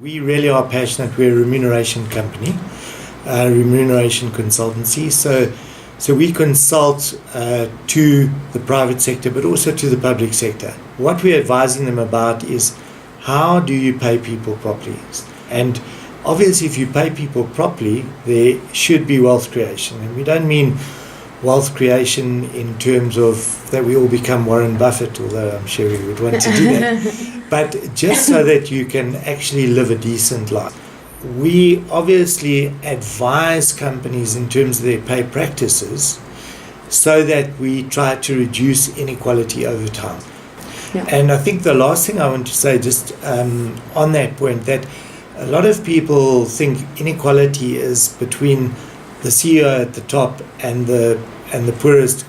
We really are passionate. We're a remuneration company, remuneration consultancy. So we consult to the private sector, but also to the public sector. What we're advising them about is how do you pay people properly? And obviously, if you pay people properly, there should be wealth creation. And we don't mean wealth creation in terms of that we all become Warren Buffett, although I'm sure we would want to do that. But just so that you can actually live a decent life. We obviously advise companies in terms of their pay practices so that we try to reduce inequality over time. Yeah. And I think the last thing I want to say just on that point, that a lot of people think inequality is between the CEO at the top and the poorest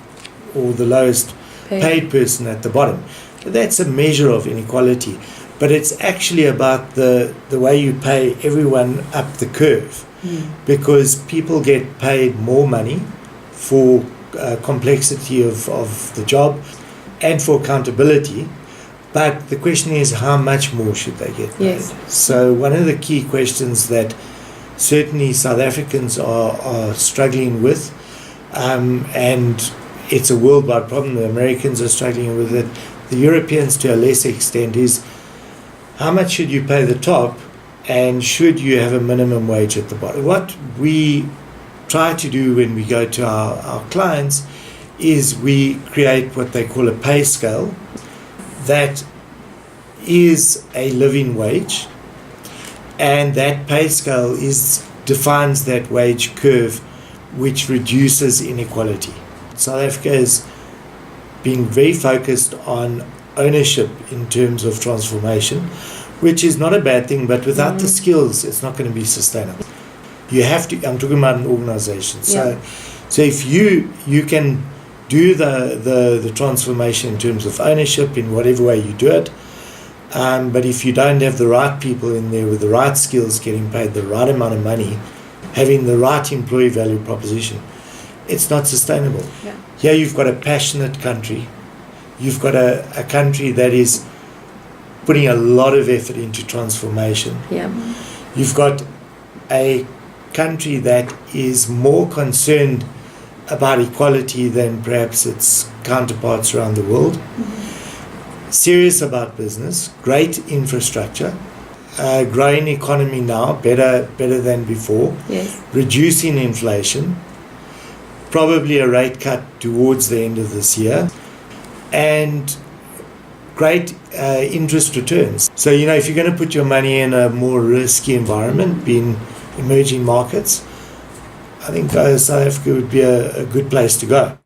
or the lowest paid person at the bottom. That's a measure of inequality, but it's actually about the way you pay everyone up the curve, because people get paid more money for complexity of the job and for accountability, but the question is how much more should they get paid? Yes. So one of the key questions that certainly South Africans are struggling with, and it's a worldwide problem, the Americans are struggling with it, the Europeans to a lesser extent, is how much should you pay the top and should you have a minimum wage at the bottom? What we try to do when we go to our clients is we create what they call a pay scale that is a living wage, and that pay scale defines that wage curve which reduces inequality. South Africa has been very focused on ownership in terms of transformation, which is not a bad thing, but without the skills, it's not going to be sustainable. You have to, I'm talking about an organization. So if you can do the transformation in terms of ownership in whatever way you do it, but if you don't have the right people in there with the right skills, getting paid the right amount of money, having the right employee value proposition, it's not sustainable. Yeah. Here you've got a passionate country. You've got a country that is putting a lot of effort into transformation. Yeah. You've got a country that is more concerned about equality than perhaps its counterparts around the world. Mm-hmm. Serious about business, great infrastructure, growing economy now, better than before, yes. Reducing inflation, probably a rate cut towards the end of this year, and great interest returns. So, if you're going to put your money in a more risky environment, being emerging markets, I think South Africa would be a good place to go.